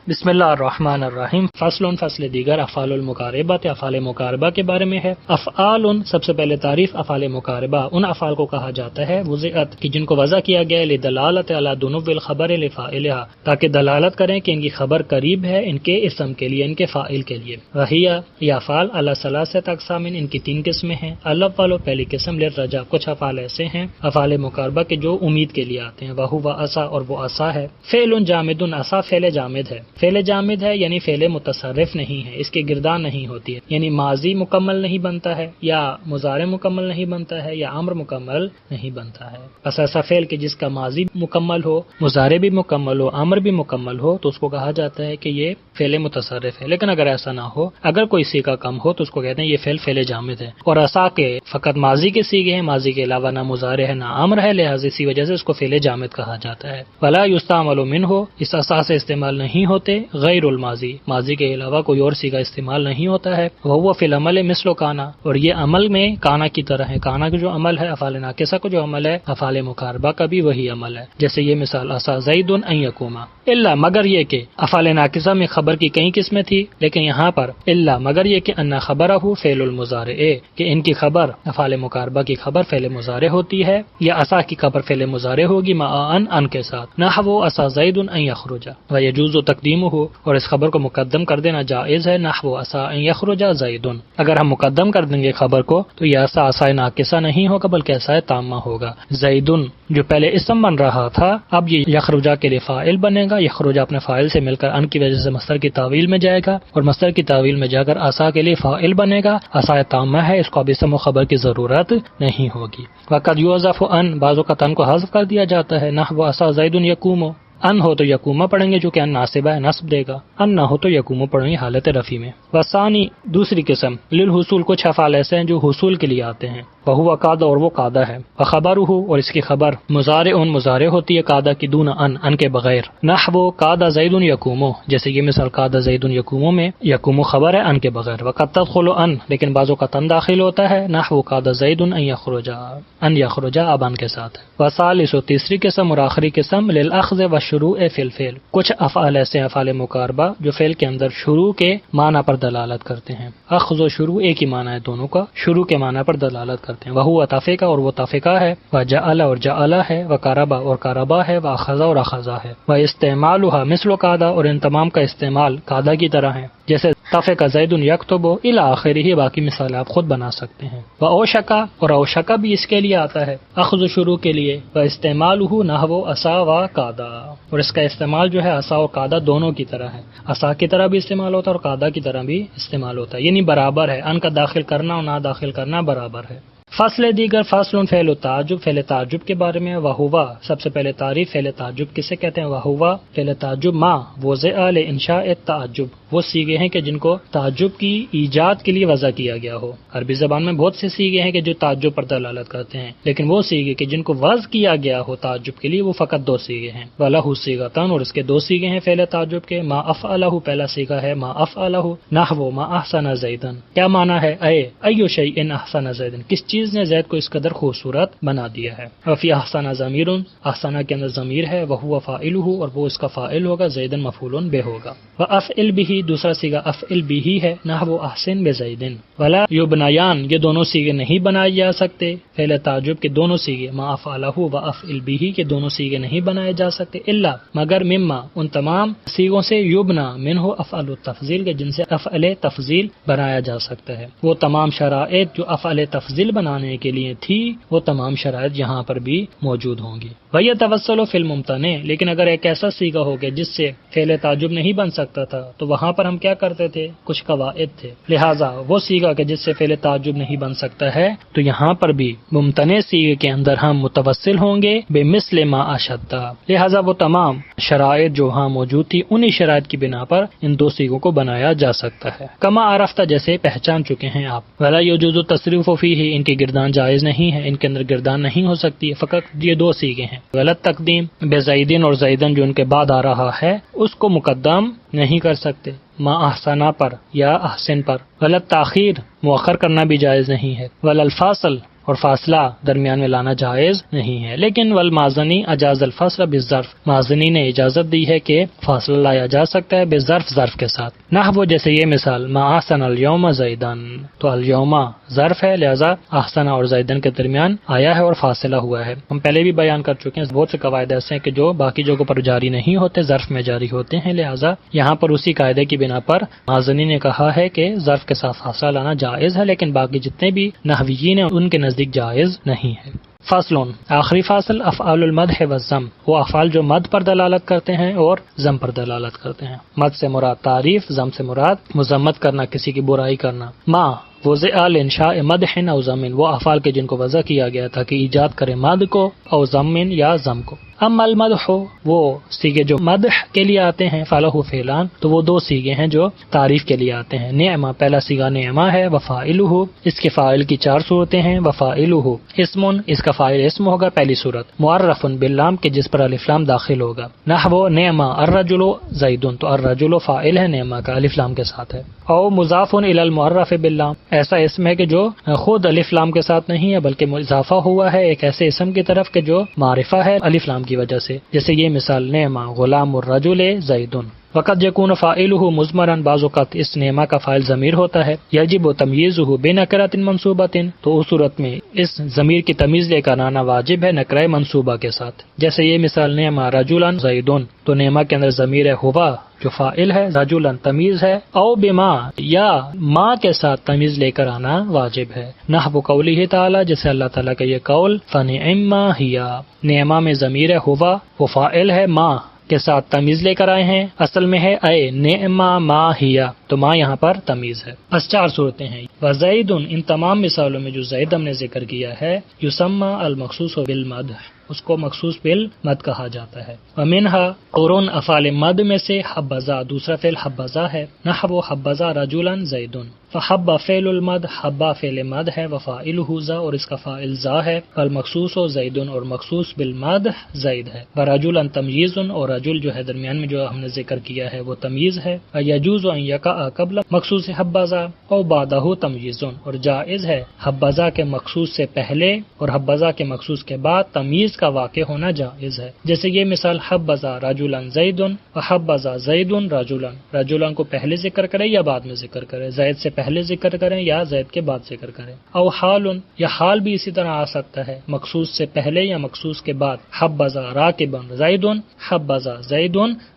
بسم اللہ الرحمن الرحیم۔ فصل دیگر افعال المقاربہ افعال مقاربہ کے بارے میں ہے۔ افعال، سب سے پہلے تعریف افعال مقاربہ ان افعال کو کہا جاتا ہے وضعت کہ جن کو وضع کیا گیا ہے لدلالت علی دنو الخبر لفاعلها، تاکہ دلالت کریں کہ ان کی خبر قریب ہے ان کے اسم کے لیے، ان کے فاعل کے لیے۔ وہیہ یہ افعال علی ثلاثۃ اقسام، ان کی 3 قسمیں ہیں۔ الاول پہلی قسم للرجاء، کچھ افعال ایسے ہیں افعال مقاربہ کے جو امید کے لیے آتے ہیں، وہو عصا، اور وہ عصا ہے۔ فعل جامد، عصا فعل جامد ہے، فعل جامد ہے یعنی فعل متصرف نہیں ہے، اس کے گردان نہیں ہوتی ہے، یعنی ماضی مکمل نہیں بنتا ہے، یا مضارع مکمل نہیں بنتا ہے، یا امر مکمل نہیں بنتا ہے۔ بس ایسا فعل کہ جس کا ماضی مکمل ہو، مضارع بھی مکمل ہو، امر بھی مکمل ہو، تو اس کو کہا جاتا ہے کہ یہ فعل متصرف ہے۔ لیکن اگر ایسا نہ ہو، اگر کوئی صیغہ کم ہو، تو اس کو کہتے ہیں یہ فعل جامد ہے۔ اور عصا کے فقط ماضی کے صیغے ہیں، ماضی کے علاوہ نہ مضارع ہے نہ امر ہے، لہذا اسی وجہ سے اس کو فعل جامد کہا جاتا ہے۔ ولا یستعمل منہ، اس عصا سے استعمال نہیں ہوتے غیر الماضی، ماضی کے علاوہ کوئی اور صیغہ استعمال نہیں ہوتا ہے۔ وہ فی العمل مثل کانا، اور یہ عمل میں کانا کی طرح ہے۔ کانا کا جو عمل ہے افعال ناقصہ کا جو عمل ہے افعال مقاربہ کا بھی وہی عمل ہے۔ جیسے یہ مثال عصا زید ان یقوما، الا مگر یہ کہ افعال ناقصہ میں خبر کی کئی قسمیں تھی، لیکن یہاں پر الا مگر یہ کہ ان خبرہ فعل المضارع، کہ ان کی خبر افعال مقاربہ کی خبر فعل مضارع ہوتی ہے، یا عصا کی خبر فعل مضارع ہوگی مع ان کے ساتھ۔ نحو عصا زید ان یخرج، ویجوز تقدیمہ، اور اس خبر کو مقدم کر دینا جائز ہے۔ نحو عصا ان یخرج زید، اگر ہم مقدم کر دیں گے خبر کو تو یہ عصا ناقصہ نہیں ہوگا بلکہ عصا تامہ ہوگا۔ زیدن جو پہلے اسم بن رہا تھا اب یہ یخرجا کے لیے فاعل بنے گا۔ یخرجا اپنے فاعل سے مل کر ان کی وجہ سے مصدر کی تعویل میں جائے گا، اور مصدر کی تعویل میں جا کر عصا کے لیے فاعل بنے گا۔ عصا تامہ ہے، اس کو اب اسم و خبر کی ضرورت نہیں ہوگی۔ وقد یوظف ان، بعض اوقات ان کو حذف کر دیا جاتا ہے۔ نحو عصا زید یقوم، ان ہو تو یقومہ پڑھیں گے جو کہ ان ناصبہ ہے، نصب دے گا۔ ان نہ ہو تو یقومہ پڑھیں گے حالت رفع میں۔ وثانی دوسری قسم للحصول، کچھ افعال ایسے ہیں جو حصول کے لیے آتے ہیں۔ وہو قاعدہ، اور وہ قاعدہ ہے۔ وخبرہ، اور اس کی خبر مضارع ہوتی ہے قاعدہ کی، دون ان کے بغیر۔ نحو قاعدہ زید یقوم، جیسے یہ مثال قاعدہ زید یقوم میں یقوم خبر ہے ان کے بغیر۔ وقد تدخل ان، لیکن بعضوں کا تن داخل ہوتا ہے۔ نحو قاعدہ زید ان یخرج، اب ان کے ساتھ۔ وثالث، تیسری قسم اور آخری قسم للاخذ والشروع فی الفعل، کچھ افعال ایسے ہیں افعال مقاربہ جو فعل کے اندر شروع کے معنی پر دلالت کرتے ہیں۔ اخذ و شروع ایک ہی معنی ہے دونوں کا، شروع کے معنی پر دلالت کرتے ہیں۔ وہو تفقہ، اور وہ تفقہ ہے۔ وجعل، اور جعل ہے۔ وقربا، اور قربا ہے۔ واخذ، اور اخذا ہے۔ واستعمالها مثل قاعدہ، اور ان تمام کا استعمال قاعدہ کی طرح ہے، جیسے تفقہ زید یکتب الی آخرہ، باقی مثال آپ خود بنا سکتے ہیں۔ واوشکا، اور اوشکا بھی اس کے لیے آتا ہے اخذ و شروع کے لیے۔ واستعمالہ نحو عصا و قاعدہ، اور اس کا استعمال جو ہے عصا و قاعدہ دونوں کی طرح ہے، عصا کی طرح بھی استعمال ہوتا ہے اور قاعدہ کی طرح بھی استعمال ہوتا ہے، یعنی برابر ہے، ان کا داخل کرنا اور نہ داخل کرنا برابر ہے۔ فصل دیگر فصل فعل التعجب، فعل تعجب کے بارے میں۔ وہوا، سب سے پہلے تعریف فعل تعجب کسے کہتے ہیں۔ وہوا فعل تعجب ما وضع لانشاء التعجب، وہ صیغے ہیں کہ جن کو تعجب کی ایجاد کے لیے وضع کیا گیا ہو۔ عربی زبان میں بہت سے صیغے ہیں کہ جو تعجب پر دلالت کرتے ہیں، لیکن وہ صیغے کہ جن کو وضع کیا گیا ہو تعجب کے لیے وہ فقط 2 صیغے ہیں۔ وَلَهُ صِيغَتان، اور اس کے 2 صیغے ہیں فعل تعجب کے۔ ما افعلہ، پہلا صیغہ ہے ما افعلہ۔ نحو ما احسن زیدن، کیا معنی ہے ایو شیء احسن زیدن، کس چیز نے زید کو اس قدر خوبصورت بنا دیا ہے۔ وفی احسن ضمیر، احسن کے اندر ضمیر ہے۔ وہو فاعلہ، اور وہ اس کا فاعل ہوگا۔ زیدن مفعول بہ ہوگا۔ وافعل بہ، دوسرا صیغہ افعل بہ ہے۔ نحو احسن بزیدن۔ ولا یبنیان، یہ دونوں صیغے نہیں بنائے جا سکتے، فعل تعجب کے دونوں صیغے ما افعلہ و افعل بہ کے دونوں صیغے نہیں بنائے جا سکتے، الا مگر مما، ان تمام صیغوں سے یبنا منہ افعل التفضیل کے جن سے افعل تفضیل بنایا جا سکتا ہے۔ وہ تمام شرائط جو افعل تفضیل بنانے کے لیے تھی وہ تمام شرائط یہاں پر بھی موجود ہوں گی۔ وَيَتَوَسَّلُ فِي الْمُمْتَنِعِ، لیکن اگر ایک ایسا صیغہ ہو گیا جس سے فعل تعجب نہیں بن سکتا تھا تو وہاں پر ہم کیا کرتے تھے، کچھ قواعد تھے۔ لہٰذا وہ صیغہ کہ جس سے فعل تعجب نہیں بن سکتا ہے تو یہاں پر بھی ممتنع صیغے کے اندر ہم متوسل ہوں گے بمثل ما اشد، لہٰذا وہ تمام شرائط جو ہاں موجود تھی انہی شرائط کی بنا پر ان 2 صیغوں کو بنایا جا سکتا ہے۔ کما عرفتہ، جیسے پہچان چکے ہیں آپ۔ ولا يجوز التصریف فیہ، ان کی گردان جائز نہیں ہے، ان کے اندر گردان نہیں ہو سکتی، فقط یہ 2 صیغے ہیں۔ غلط تقدیم بزیدن، اور زیدن جو ان کے بعد آ رہا ہے اس کو مقدم نہیں کر سکتے ما احسنا پر یا احسن پر۔ غلط تاخیر، مؤخر کرنا بھی جائز نہیں ہے۔ ولا الفاصل، اور فاصلہ درمیان میں لانا جائز نہیں ہے. لیکن والمازنی اجاز الفصل بالظرف، مازنی نے اجازت دی ہے کہ فاصلہ لایا جا سکتا ہے بالظرف، ظرف کے ساتھ. نحو جیسے یہ مثال ما احسن الیوم زیدن، تو الیوم ظرف ہے لہذا احسن اور زیدن کے درمیان آیا ہے اور فاصلہ ہوا ہے. ہم پہلے بھی بیان کر چکے ہیں بہت سے قواعد ایسے ہیں کہ جو باقی جگہوں پر جاری نہیں ہوتے، ظرف میں جاری ہوتے ہیں، لہذا یہاں پر اسی قاعدے کی بنا پر مازنی نے کہا ہے کہ ظرف کے ساتھ فاصلہ لانا جائز ہے، لیکن باقی جتنے بھی نحویین ہیں ان کے نزدیک جائز نہیں ہے. فاصلون آخری فاصل افعال المدح والذم، وہ افعال جو مدح پر دلالت کرتے ہیں اور ذم پر دلالت کرتے ہیں. مدح سے مراد تعریف، ذم سے مراد مذمت کرنا، کسی کی برائی کرنا. ما وضع لانشاء مدح او ذم، وہ افعال کے جن کو وضع کیا گیا تھا کہ ایجاد کرے مدح کو او ذم یا ذم کو. اما المدح، وہ سیغے جو مدح کے لیے آتے ہیں، فلہ فعلان، تو وہ دو سیغے ہیں جو تعریف کے لیے آتے ہیں. نعمہ پہلا سیغہ نعمہ ہے، وفاعلہ اس کے فاعل کی 4 صورتیں ہیں، وفاعلہ اسم اس کا فاعل اسم ہوگا پہلی صورت، معرف باللام کے جس پر الف لام داخل ہوگا. نحو نعمہ الرجل زید، تو الرجل فاعل ہے نعمہ کا الف لام کے ساتھ ہے. او مضاف الی المعرف باللام، ایسا اسم ہے کہ جو خود الف لام کے ساتھ نہیں ہے بلکہ اضافہ ہوا ہے ایک ایسے اسم کی طرف کہ جو معرفہ ہے الف لام کی وجہ سے، جیسے یہ مثال نعمہ غلام الرجل زید. وقت یکون فاعلہ مضمرا، بعض اوقات اس نعمہ کا فاعل ضمیر ہوتا ہے. یجب تمییزہ بنکرۃ منصوبۃ، تو اس صورت میں اس ضمیر کی تمیز لے کر آنا واجب ہے نکرہ منصوبہ کے ساتھ. جیسے یہ مثال نعمہ رجلا زید، تو نعمہ کے اندر ضمیر ہے ہوا جو فاعل ہے، رجلا تمیز ہے، او بما یا ما کے ساتھ تمیز لے کر آنا واجب ہے. نحو قولہ تعالی، جیسے اللہ تعالیٰ کا یہ قول فنعم ما ہی، نعمہ میں ضمیر ہے ہوا، وہ فاعل ہے، ما کے ساتھ تمیز لے کر آئے ہیں، اصل میں ہے اے نعمہ ما ہیا، تو ما یہاں پر تمیز ہے. بس 4 صورتیں ہیں. وزید، ان تمام مثالوں میں جو زید ہم نے ذکر کیا ہے، یسمى المخصوص بالمدح، اس کو مخصوص بالمد کہا جاتا ہے. ومنہا، اور ان افعال مد میں سے حبذا، دوسرا فعل حبذا ہے. نحو حبذا رجلا زید، فحب فعل المد، حبا فعل مد ہے، وفاعلہ ذا، اور اس کا فاعل ذا ہے. والمخصوص زید، اور مخصوص بالمد زید ہے. ورجلا تمییز، اور رجل جو ہے درمیان میں جو ہم نے ذکر کیا ہے وہ تمیز ہے. یجوز ان یقع قبل مخصوص حبذا او بعدہ تمییز، اور جائز ہے حبذا کے مخصوص سے پہلے اور حبذا کے مخصوص کے بعد تمیز کا واقع ہونا جائز ہے. جیسے یہ مثال حبذا رجلا زید وحبذا زید رجلا، رجلا کو پہلے ذکر کرے یا بعد میں ذکر کرے، زید سے پہلے ذکر کریں یا زید کے بعد ذکر کریں. او حال، یا حال بھی اسی طرح آ سکتا ہے، مخصوص سے پہلے یا مخصوص کے بعد. حبذا راکبا زید، حبذا زید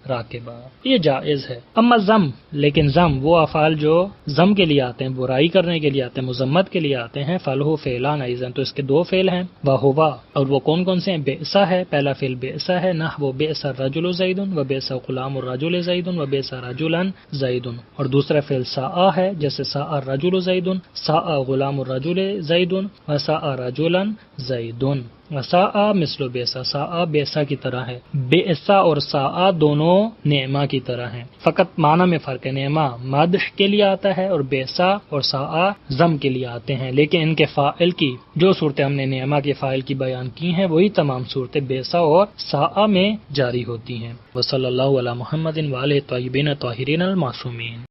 راکبا، یہ جائز ہے. اما ذم، لیکن ذم وہ افعال جو ذم کے لیے آتے ہیں، برائی کرنے کے لیے آتے ہیں، مذمت کے لیے آتے ہیں، فلہ فعلان ایضا، تو اس کے 2 فعل ہیں. وہوا، اور وہ کون کون سے ہیں؟ بئسا ہے، پہلا فعل بئسا ہے. نحو بئس الرجل زید وبئس غلام الرجل زید وبئس رجلا زید، اور دوسرا فعل ساء ہے، جیسے ساء الرجل زید، ساء غلام الرجل زید وساء رجلا زید. وساء مثل بیسا، ساء بیسا کی طرح ہے. بیسا اور ساء دونوں نعمہ کی طرح ہیں، فقط معنی میں فرق ہے. نعمہ مدح کے لیے آتا ہے اور بیسا اور ساء ذم کے لیے آتے ہیں، لیکن ان کے فاعل کی جو صورتیں ہم نے نعمہ کے فاعل کی بیان کی ہیں وہی تمام صورتیں بیسا اور ساء میں جاری ہوتی ہیں. وصلی اللہ علی محمد وآلہ الطیبین الطاہرین المعصومین.